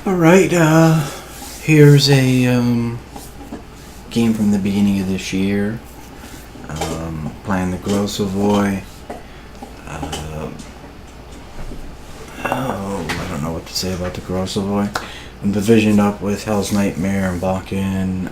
Alright, here's a game from the beginning of this year. Playing the Grozovoi. I don't know what to say about the Grozovoi. I'm divisioned up with Hell's Nightmare and Balkan.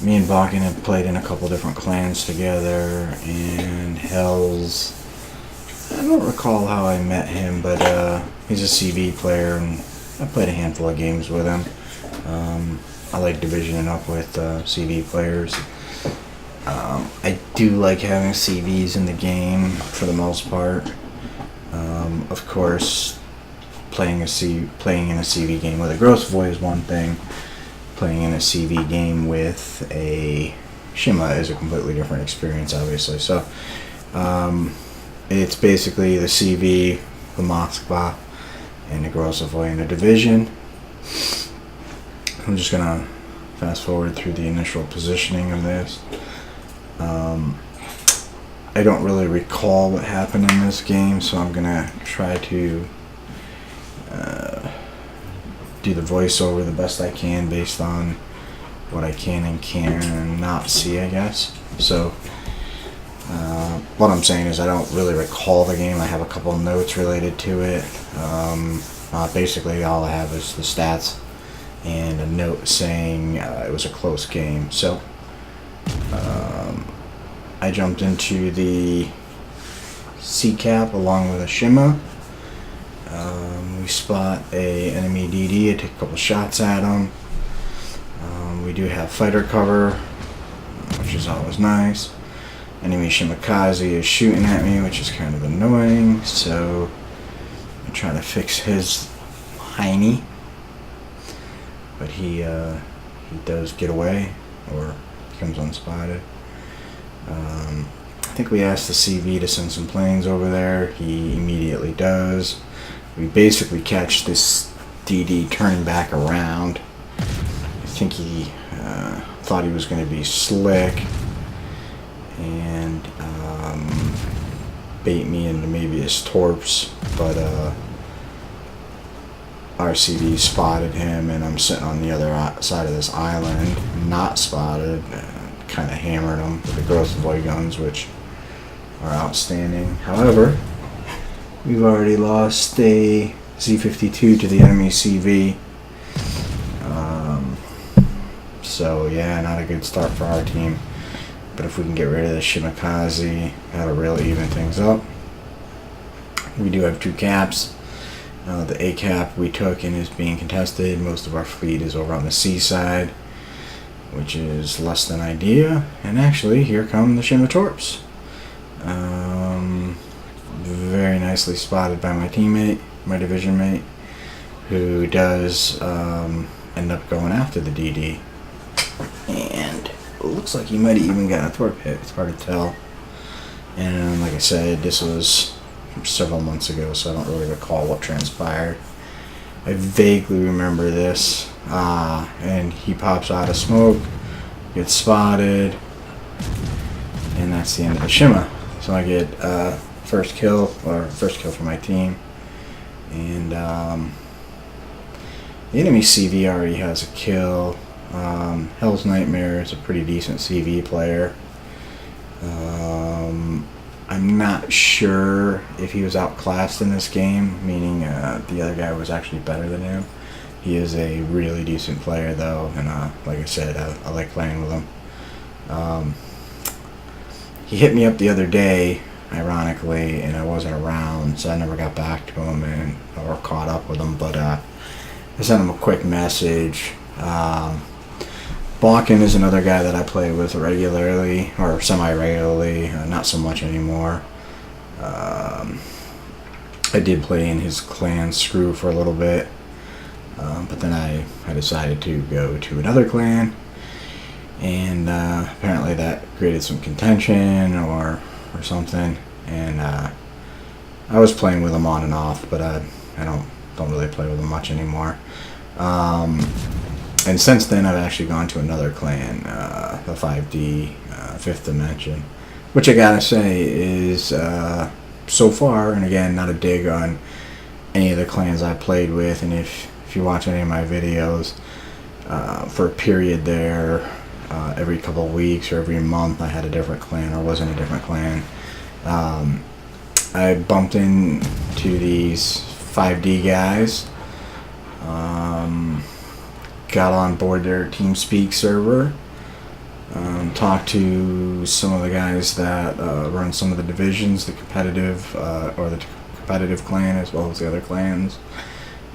Me and Balkan have played in a couple different clans together, and Hell's... I don't recall how I met him, but he's a CV player, and I played a handful of games with him. I like divisioning up with CV players. I do like having CVs in the game for the most part. Of course, playing in a CV game with a Grozovoi is one thing. Playing in a CV game with a Shima is a completely different experience, obviously. So, it's basically the CV, the Moskva, and the Grozovoi in a division. I'm just gonna fast forward through the initial positioning of this. I don't really recall what happened in this game, so I'm gonna try to do the voiceover the best I can based on what I can and cannot see, I guess. So what I'm saying is I don't really recall the game. I have a couple notes related to it. Basically all I have is the stats and a note saying it was a close game. So I jumped into the C-cap along with a Shima. We spot a enemy DD, I take a couple shots at him. We do have fighter cover, which is always nice. Enemy Shimakaze is shooting at me, which is kind of annoying, so I'm trying to fix his hiney. But he does get away, or becomes unspotted. I think we asked the CV to send some planes over there. He immediately does. We basically catch this DD turning back around. I think he thought he was going to be slick and bait me into maybe his torps, but RCV spotted him, and I'm sitting on the other side of this island, not spotted. Kind of hammered him with the Grozovoi guns, which are outstanding. However, we've already lost a Z-52 to the enemy CV. So yeah, not a good start for our team. But if we can get rid of the Shimakaze, that'll really even things up. We do have two caps. The A cap we took and is being contested. Most of our fleet is over on the C side, which is less than ideal. And actually, here come the Shima torps. Very nicely spotted by my teammate, my division mate, who does end up going after the DD. And it looks like he might have even got a torp hit. It's hard to tell. And like I said, this was several months ago, so I don't really recall what transpired. I vaguely remember this. And he pops out of smoke, gets spotted, and that's the end of the Shima. So I get first kill for my team. And the enemy CV already has a kill. Hell's Nightmare is a pretty decent CV player. I'm not sure if he was outclassed in this game, meaning the other guy was actually better than him. He is a really decent player, though, and like I said, I like playing with him. He hit me up the other day, ironically, and I wasn't around, so I never got back to him or caught up with him, but I sent him a quick message. Balkan is another guy that I play with regularly, or semi-regularly, not so much anymore. I did play in his clan Screw for a little bit, but then I decided to go to another clan, and apparently that created some contention or something, and I was playing with him on and off, but I don't really play with him much anymore. And since then, I've actually gone to another clan, the 5D, Fifth Dimension, which I gotta say is, so far, and again, not a dig on any of the clans I played with, and if you watch any of my videos, for a period there, every couple of weeks or every month I had a different clan or was in a different clan. I bumped into these 5D guys, got on board their TeamSpeak server, talked to some of the guys that run some of the divisions, the competitive or the competitive clan as well as the other clans,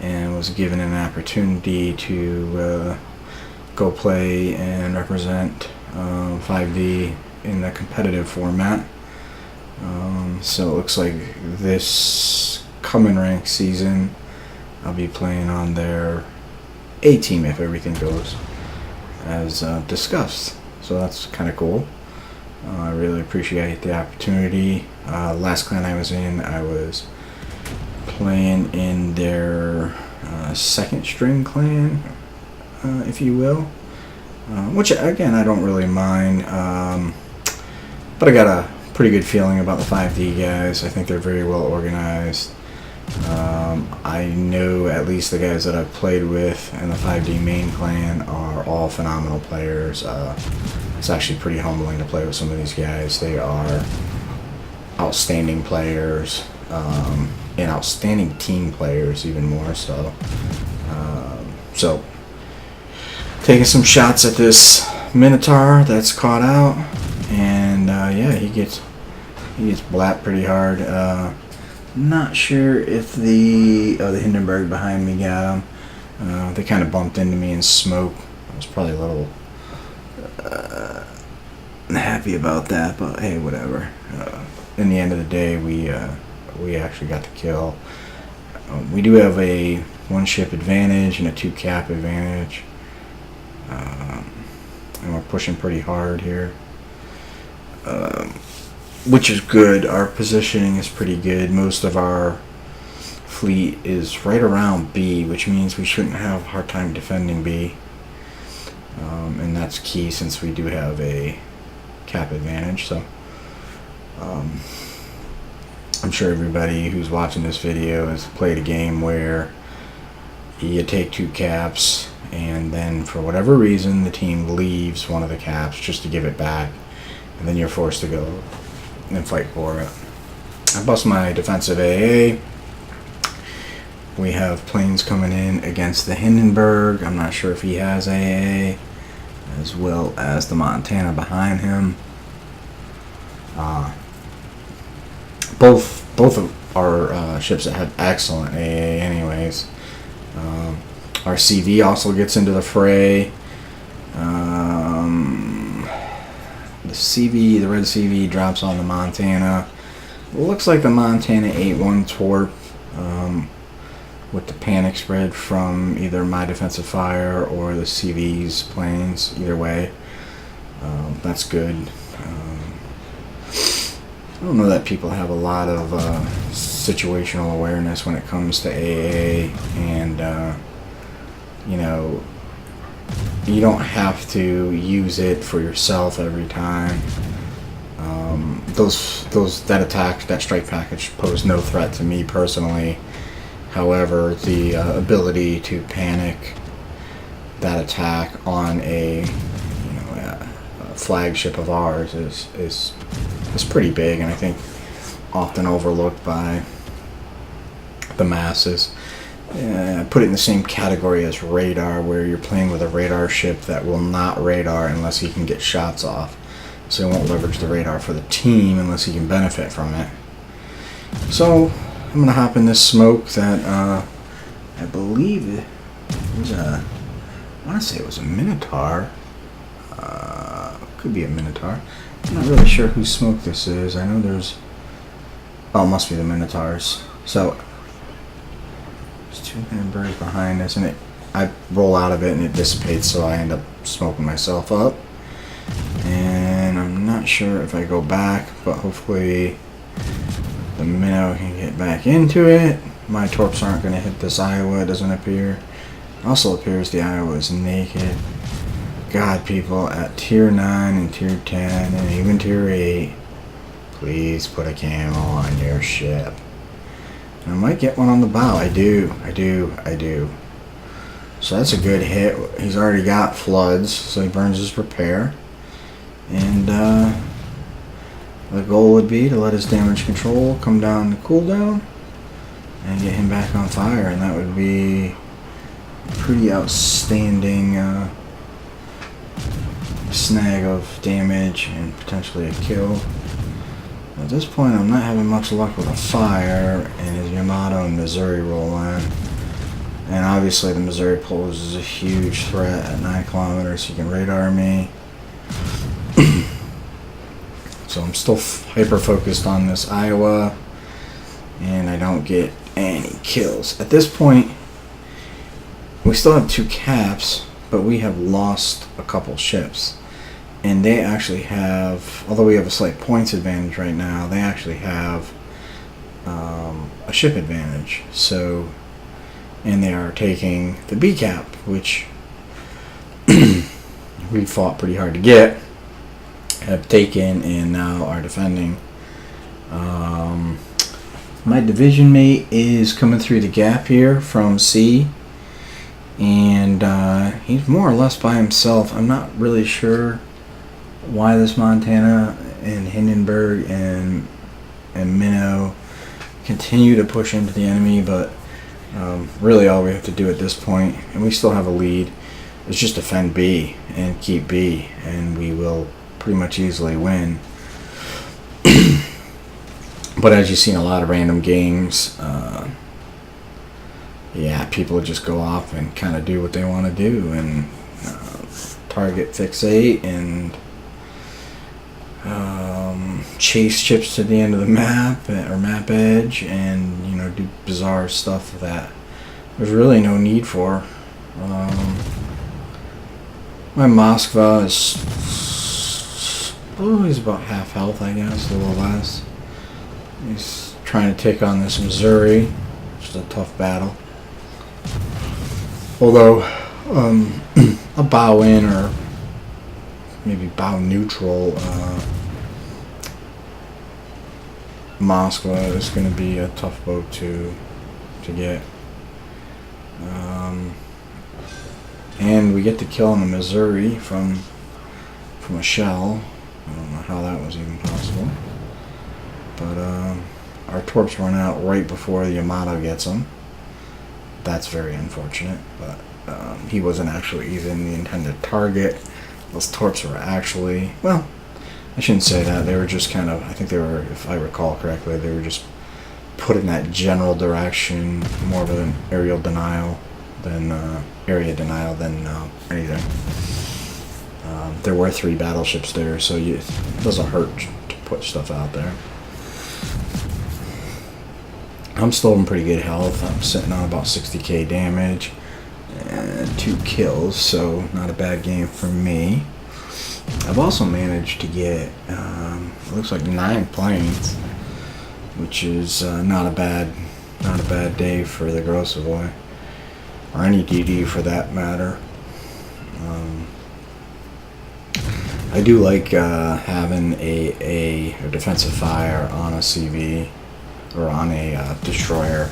and was given an opportunity to go play and represent 5D in the competitive format. So it looks like this coming rank season I'll be playing on their A team if everything goes as discussed. So that's kind of cool. I really appreciate the opportunity. Last clan I was in, I was playing in their second string clan, if you will, which again I don't really mind, but I got a pretty good feeling about the 5D guys. I think they're very well organized. I know at least the guys that I've played with in the 5D main clan are all phenomenal players. It's actually pretty humbling to play with some of these guys. They are outstanding players, and outstanding team players even more so. So taking some shots at this Minotaur that's caught out, and yeah, he gets blapped pretty hard. Not sure if the Hindenburg behind me got him. They kind of bumped into me in smoke. I was probably a little happy about that, but hey, whatever. In the end of the day, we actually got the kill. We do have a 1 ship advantage and a 2 cap advantage, and we're pushing pretty hard here, which is good. Our positioning is pretty good. Most of our fleet is right around B, which means we shouldn't have a hard time defending B, and that's key since we do have a cap advantage. So I'm sure everybody who's watching this video has played a game where you take 2 caps and then for whatever reason the team leaves one of the caps just to give it back, and then you're forced to go and fight for it. I bust my defensive AA. We have planes coming in against the Hindenburg. I'm not sure if he has AA, as well as the Montana behind him. Both of our ships that have excellent AA anyways. Our CV also gets into the fray. The red CV drops on the Montana. It looks like the Montana 8-1 torp, with the panic spread from either my defensive fire or the CV's planes. Either way, that's good. I don't know that people have a lot of situational awareness when it comes to AA, and you know, you don't have to use it for yourself every time. That strike package posed no threat to me personally. However, the ability to panic that attack on a flagship of ours is pretty big, and I think often overlooked by the masses. Put it in the same category as radar, where you're playing with a radar ship that will not radar unless he can get shots off. So he won't leverage the radar for the team unless he can benefit from it. So I'm going to hop in this smoke that I believe it was I want to say it was a Minotaur. Could be a Minotaur. I'm not really sure whose smoke this is. I know there's... Oh, it must be the Minotaurs. So there's 2 Hindenburgs behind us, and I roll out of it and it dissipates, so I end up smoking myself up. And I'm not sure if I go back, but hopefully the Minnow can get back into it. My torps aren't going to hit this Iowa, it doesn't appear. It also appears the Iowa is naked. God, people at tier 9 and tier 10 and even tier 8, please put a camo on your ship. I might get one on the bow. I do. So that's a good hit. He's already got floods, so he burns his repair. And the goal would be to let his damage control come down to cooldown and get him back on fire, and that would be a pretty outstanding snag of damage and potentially a kill. At this point, I'm not having much luck with a fire, and his Yamato and Missouri roll in. And obviously the Missouri poses a huge threat at 9 kilometers. He can radar me. So I'm still hyper-focused on this Iowa, and I don't get any kills. At this point, we still have 2 caps, but we have lost a couple ships. And they actually have, although we have a slight points advantage right now, they actually have a ship advantage. So, and they are taking the B cap, which we fought pretty hard to get, have taken, and now are defending. My division mate is coming through the gap here from C, and he's more or less by himself. I'm not really sure why this Montana and Hindenburg and Minnow continue to push into the enemy, but really all we have to do at this point, and we still have a lead, is just defend B and keep B, and we will pretty much easily win. But as you've seen a lot of random games, yeah, people just go off and kind of do what they want to do, and target fixate and chase chips to the end of the map or map edge, and do bizarre stuff that there's really no need for. My Moskva is he's about half health, I guess, a little less. He's trying to take on this Missouri, which is a tough battle. Although a bow in or maybe bow neutral Moskva is going to be a tough boat to get. And we get the kill on the Missouri from a shell. I don't know how that was even possible. But our torps run out right before the Yamato gets them. That's very unfortunate, but he wasn't actually even the intended target. Those torps were actually, well, I shouldn't say that. They were just kind of, I think they were, if I recall correctly, they were just put in that general direction, more of an aerial denial than area denial than anything. There were 3 battleships there, so it doesn't hurt to put stuff out there. I'm still in pretty good health. I'm sitting on about 60k damage and 2 kills, so not a bad game for me. I've also managed to get, it looks like 9 planes, which is not a bad day for the Grozovoi, or any DD for that matter. I do like having a defensive fire on a CV or on a destroyer.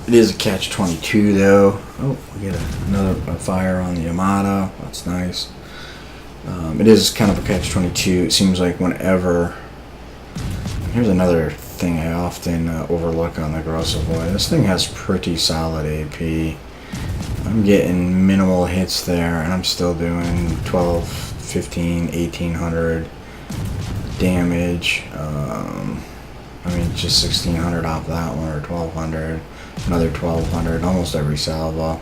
It is a catch-22 though. Oh, we get another fire on the Yamato. That's nice. It is kind of a catch-22. It seems like whenever... Here's another thing I often overlook on the Grozovoi. This thing has pretty solid AP. I'm getting minimal hits there, and I'm still doing 12, 15, 1800 damage. I mean, just 1600 off that one, or 1200. Another 1200, almost every salvo.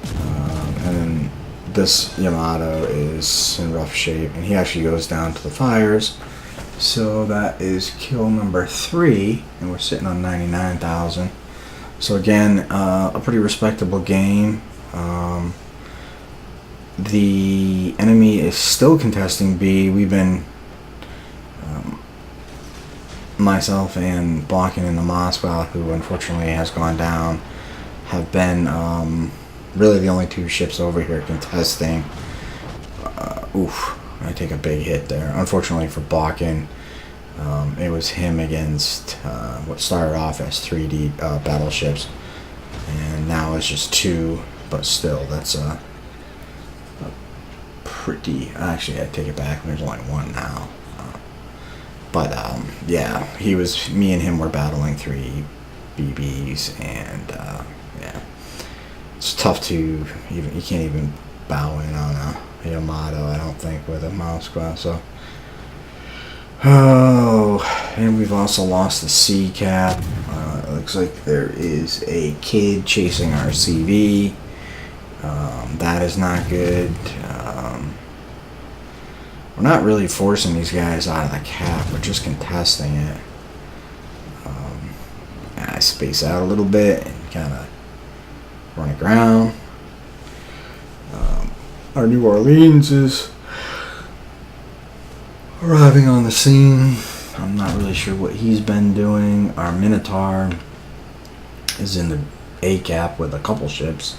And then this Yamato is in rough shape, and he actually goes down to the fires. So that is kill number 3, and we're sitting on 99,000. So again, a pretty respectable game. The enemy is still contesting B. We've been, myself and Blocking in the Moskva, who unfortunately has gone down, have been really the only 2 ships over here contesting. Oof, I take a big hit there. Unfortunately for Blocking, It was him against what started off as 3D battleships, and now it's just 2. But still, that's a pretty. Actually, I take it back. There's only 1 now. But yeah, me and him were battling 3 BBs, and yeah, it's tough to even. You can't even bow in on a Yamato, I don't think, with a Moskva. So. Oh, and we've also lost the C cap. It looks like there is a kid chasing our CV. That is not good. We're not really forcing these guys out of the cap. We're just contesting it. I space out a little bit and kind of run aground. Our New Orleans is arriving on the scene. I'm not really sure what he's been doing. Our Minotaur is in the A cap with a couple ships.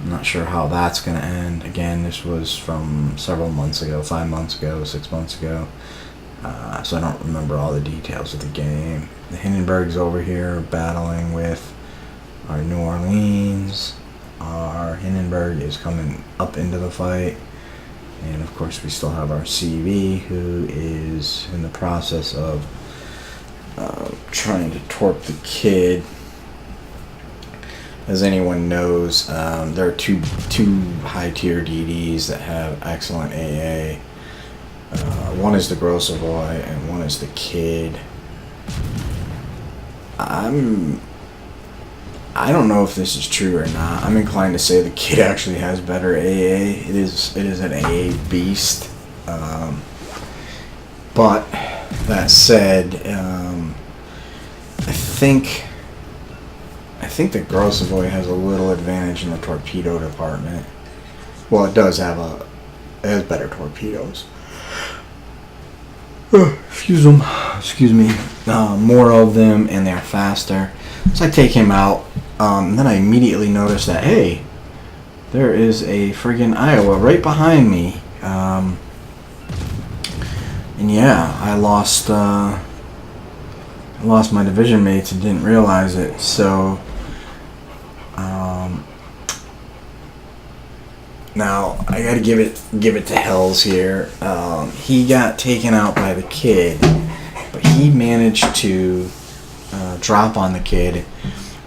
I'm not sure how that's going to end. Again, this was from several months ago, 5 months ago, 6 months ago. So I don't remember all the details of the game. The Hindenburg's over here battling with our New Orleans. Our Hindenburg is coming up into the fight. And of course we still have our CV, who is in the process of trying to torp the kid. As anyone knows, there are two high tier DDs that have excellent AA. One is the Grozovoi and one is the kid. I don't know if this is true or not. I'm inclined to say the kid actually has better AA. It is an AA beast. But that said, I think that Grozovoi has a little advantage in the torpedo department. Well, it has better torpedoes. Excuse me. More of them, and they're faster. So I take him out. And then I immediately notice that, hey, there is a friggin' Iowa right behind me. And yeah, I lost my division mates and didn't realize it. So now I gotta give it to Hells here. He got taken out by the kid, but he managed to drop on the kid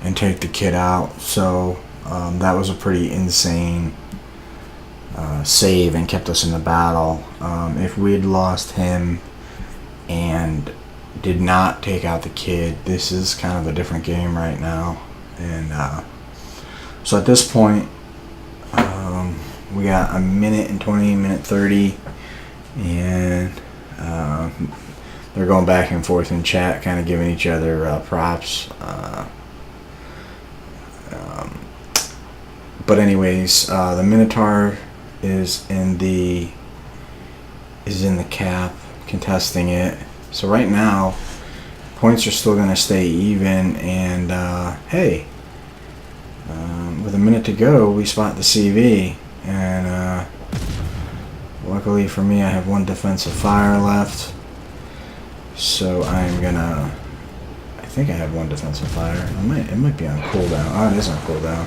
and take the kid out. So that was a pretty insane save and kept us in the battle. If we'd lost him and did not take out the kid, this is kind of a different game right now. And so at this point, we got a minute and 20, minute 30, and they're going back and forth in chat, kind of giving each other props. But anyways, the Minotaur is in the cap, contesting it. So right now, points are still going to stay even. And hey, with a minute to go, we spot the CV. And luckily for me, I have 1 defensive fire left. So I'm gonna. I think I have 1 defensive fire. It might be on cooldown. Oh, it is on cooldown.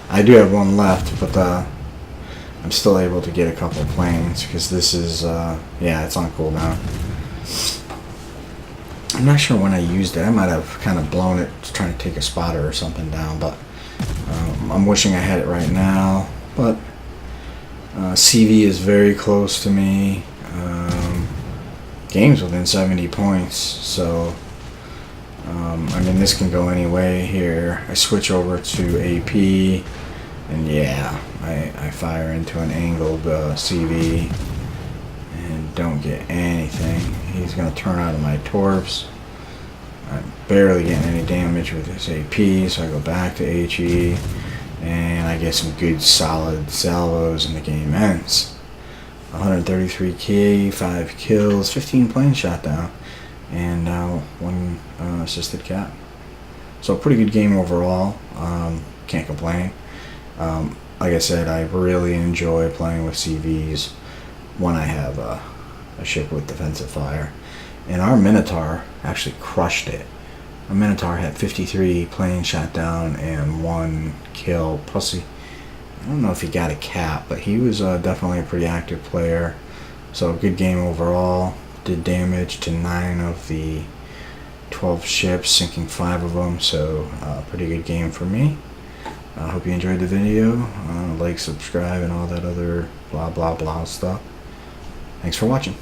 I do have 1 left, but I'm still able to get a couple planes because this is yeah, it's on cooldown. I'm not sure when I used it. I might have kind of blown it trying to take a spotter or something down, but I'm wishing I had it right now. But CV is very close to me. Game's within 70 points, so I mean, this can go any way here. I switch over to AP, and yeah, I fire into an angled CV and don't get anything. He's going to turn out of my torps. I'm barely getting any damage with this AP, so I go back to HE, and I get some good solid salvos, and the game ends. 133k, 5 kills, 15 planes shot down, and 1 assisted cap. So pretty good game overall. Can't complain. Like I said, I really enjoy playing with CVs when I have a ship with defensive fire. And our Minotaur actually crushed it. Our Minotaur had 53 planes shot down and 1 kill. Plus, I don't know if he got a cap, but he was definitely a pretty active player. So good game overall. Did damage to 9 of the 12 ships, sinking 5 of them. So pretty good game for me. I hope you enjoyed the video. Like, subscribe, and all that other blah blah blah stuff. Thanks for watching.